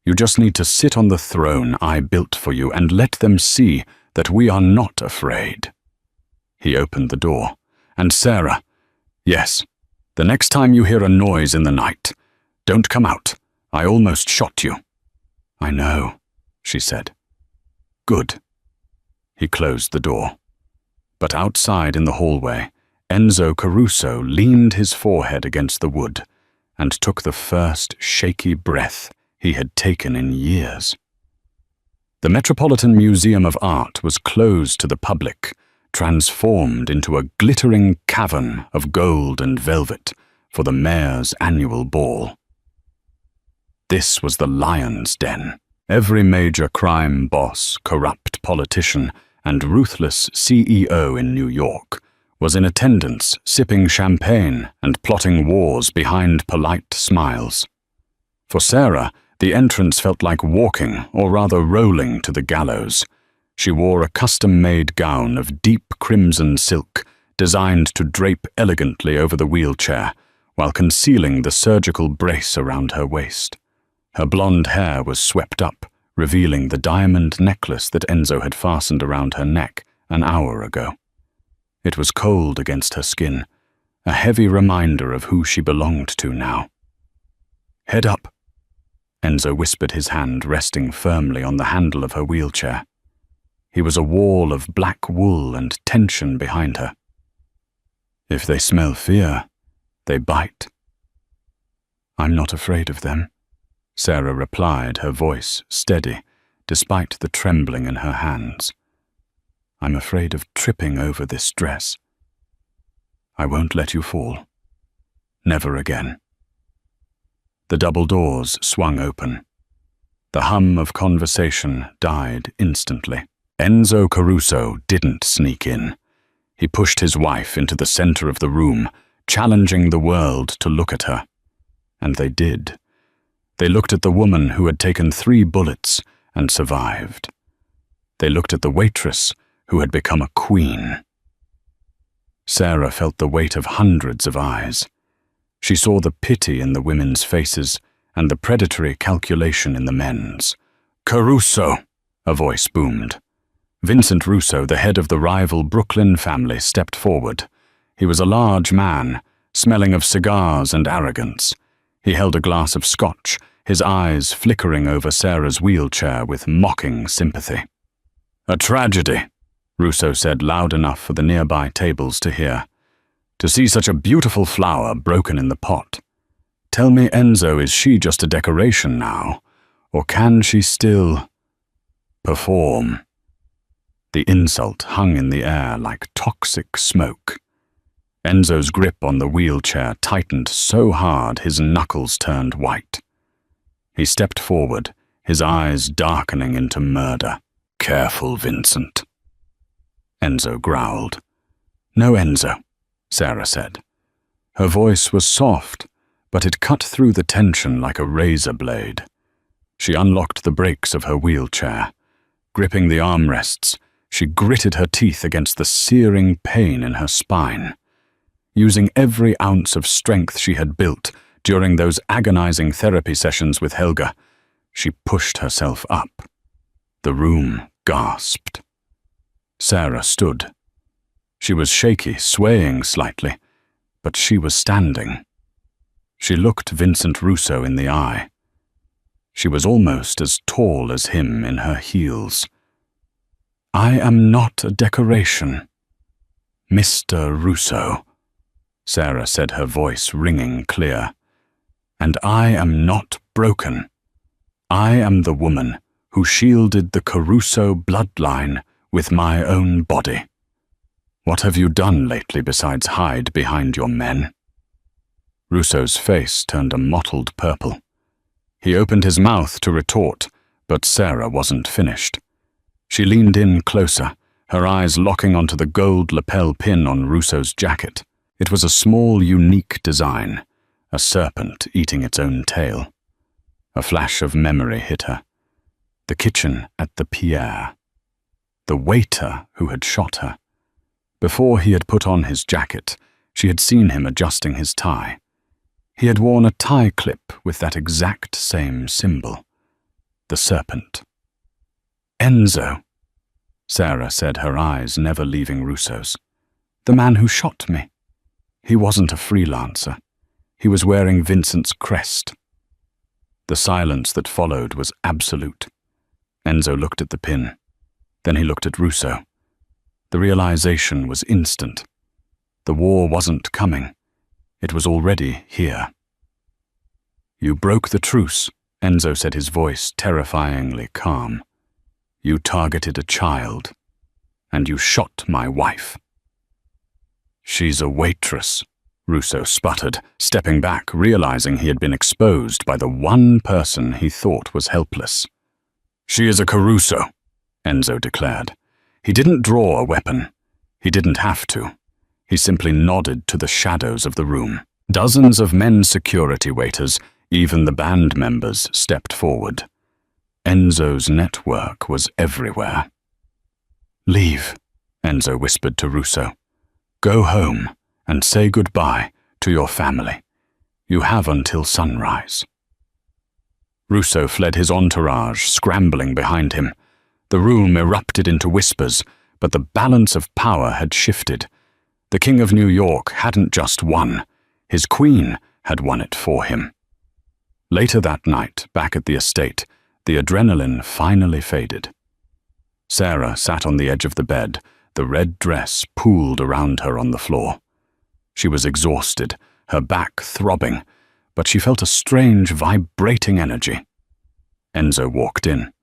You just need to sit on the throne I built for you and let them see that we are not afraid." He opened the door. "And Sarah, yes, the next time you hear a noise in the night, don't come out. I almost shot you." "I know," she said. "Good." He closed the door. But outside in the hallway, Enzo Caruso leaned his forehead against the wood and took the first shaky breath he had taken in years. The Metropolitan Museum of Art was closed to the public, transformed into a glittering cavern of gold and velvet for the mayor's annual ball. This was the lion's den. Every major crime boss, corrupt politician, and ruthless CEO in New York was in attendance, sipping champagne and plotting wars behind polite smiles. For Sarah, the entrance felt like walking, or rather rolling, to the gallows. She wore a custom-made gown of deep crimson silk, designed to drape elegantly over the wheelchair, while concealing the surgical brace around her waist. Her blonde hair was swept up, revealing the diamond necklace that Enzo had fastened around her neck an hour ago. It was cold against her skin, a heavy reminder of who she belonged to now. "Head up," Enzo whispered, his hand resting firmly on the handle of her wheelchair. He was a wall of black wool and tension behind her. "If they smell fear, they bite." "I'm not afraid of them," Sarah replied, her voice steady, despite the trembling in her hands. "I'm afraid of tripping over this dress. I won't let you fall. Never again." The double doors swung open. The hum of conversation died instantly. Enzo Caruso didn't sneak in. He pushed his wife into the center of the room, challenging the world to look at her. And they did. They looked at the woman who had taken 3 bullets and survived. They looked at the waitress who had become a queen. Sarah felt the weight of hundreds of eyes. She saw the pity in the women's faces and the predatory calculation in the men's. "Caruso!" a voice boomed. Vincent Russo, the head of the rival Brooklyn family, stepped forward. He was a large man, smelling of cigars and arrogance. He held a glass of scotch, his eyes flickering over Sarah's wheelchair with mocking sympathy. "A tragedy," Russo said loud enough for the nearby tables to hear. "To see such a beautiful flower broken in the pot. Tell me, Enzo, is she just a decoration now? Or can she still perform?" The insult hung in the air like toxic smoke. Enzo's grip on the wheelchair tightened so hard his knuckles turned white. He stepped forward, his eyes darkening into murder. "Careful, Vincent." Enzo growled. "No, Enzo," Sarah said. Her voice was soft, but it cut through the tension like a razor blade. She unlocked the brakes of her wheelchair. Gripping the armrests, she gritted her teeth against the searing pain in her spine. Using every ounce of strength she had built during those agonizing therapy sessions with Helga, she pushed herself up. The room gasped. Sarah stood. She was shaky, swaying slightly, but she was standing. She looked Vincent Russo in the eye. She was almost as tall as him in her heels. "I am not a decoration, Mr. Russo," Sarah said, her voice ringing clear. "And I am not broken. I am the woman who shielded the Caruso bloodline with my own body. What have you done lately besides hide behind your men?" Russo's face turned a mottled purple. He opened his mouth to retort, but Sarah wasn't finished. She leaned in closer, her eyes locking onto the gold lapel pin on Russo's jacket. It was a small, unique design, a serpent eating its own tail. A flash of memory hit her. The kitchen at the Pierre. The waiter who had shot her. Before he had put on his jacket, she had seen him adjusting his tie. He had worn a tie clip with that exact same symbol. The serpent. Enzo, Sarah said, her eyes never leaving Russo's. The man who shot me. He wasn't a freelancer. He was wearing Vincent's crest. The silence that followed was absolute. Enzo looked at the pin. Then he looked at Russo. The realization was instant. The war wasn't coming. It was already here. You broke the truce, Enzo said, his voice terrifyingly calm. You targeted a child, and you shot my wife. She's a waitress, Russo sputtered, stepping back, realizing he had been exposed by the one person he thought was helpless. She is a Caruso, Enzo declared. He didn't draw a weapon. He didn't have to. He simply nodded to the shadows of the room. Dozens of men's security waiters, even the band members, stepped forward. Enzo's network was everywhere. Leave, Enzo whispered to Russo. Go home and say goodbye to your family. You have until sunrise. Russo fled, his entourage scrambling behind him. The room erupted into whispers, but the balance of power had shifted. The King of New York hadn't just won. His queen had won it for him. Later that night, back at the estate, the adrenaline finally faded. Sarah sat on the edge of the bed, the red dress pooled around her on the floor. She was exhausted, her back throbbing, but she felt a strange, vibrating energy. Enzo walked in.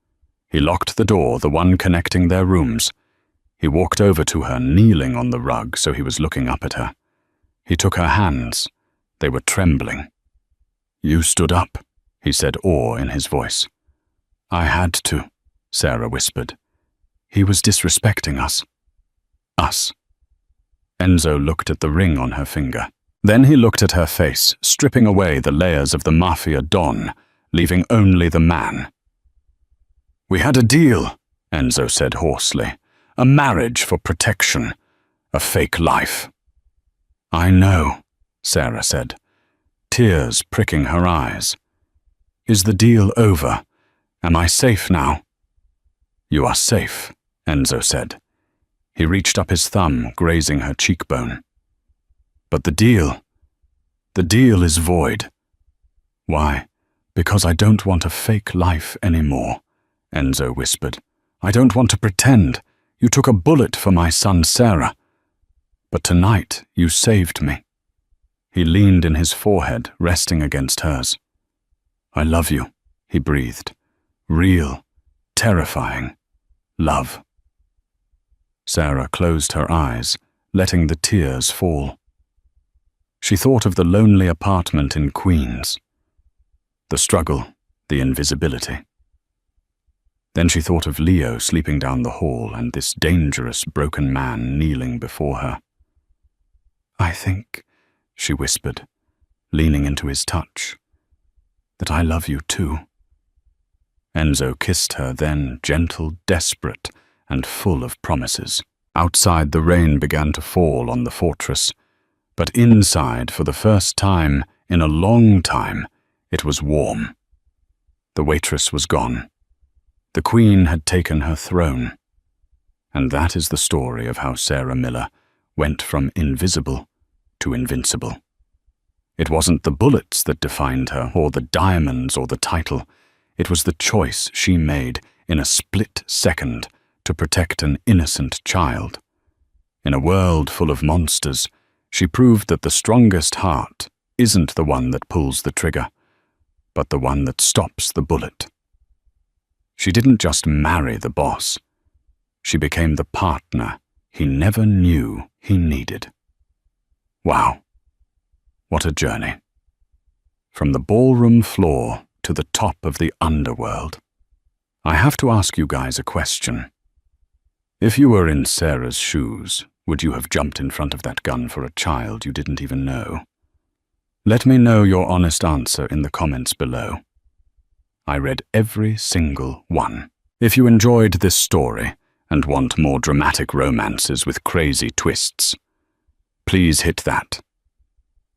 He locked the door, the one connecting their rooms. He walked over to her, kneeling on the rug so he was looking up at her. He took her hands. They were trembling. You stood up, he said, awe in his voice. I had to, Sarah whispered. He was disrespecting us. Us. Enzo looked at the ring on her finger. Then he looked at her face, stripping away the layers of the Mafia Don, leaving only the man. We had a deal, Enzo said hoarsely. A marriage for protection. A fake life. I know, Sarah said, tears pricking her eyes. Is the deal over? Am I safe now? You are safe, Enzo said. He reached up his thumb, grazing her cheekbone. But the deal is void. Why? Because I don't want a fake life anymore, Enzo whispered. I don't want to pretend. You took a bullet for my son, Sarah. But tonight you saved me. He leaned in his forehead, resting against hers. I love you, he breathed. Real, terrifying love. Sarah closed her eyes, letting the tears fall. She thought of the lonely apartment in Queens, the struggle, the invisibility. Then she thought of Leo sleeping down the hall and this dangerous, broken man kneeling before her. I think, she whispered, leaning into his touch, that I love you too. Enzo kissed her then, gentle, desperate, and full of promises. Outside, the rain began to fall on the fortress, but inside, for the first time in a long time, it was warm. The waitress was gone. The queen had taken her throne. And that is the story of how Sarah Miller went from invisible to invincible. It wasn't the bullets that defined her, or the diamonds, or the title. It was the choice she made in a split second to protect an innocent child. In a world full of monsters, she proved that the strongest heart isn't the one that pulls the trigger, but the one that stops the bullet. She didn't just marry the boss. She became the partner he never knew he needed. Wow, what a journey. From the ballroom floor to the top of the underworld. I have to ask you guys a question. If you were in Sarah's shoes, would you have jumped in front of that gun for a child you didn't even know? Let me know your honest answer in the comments below. I read every single one. If you enjoyed this story and want more dramatic romances with crazy twists, please hit that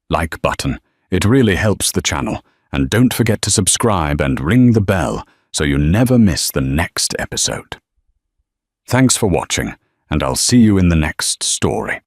like button It really helps the channel, and don't forget to subscribe and ring the bell so you never miss the next episode. Thanks for watching, and I'll see you in the next story.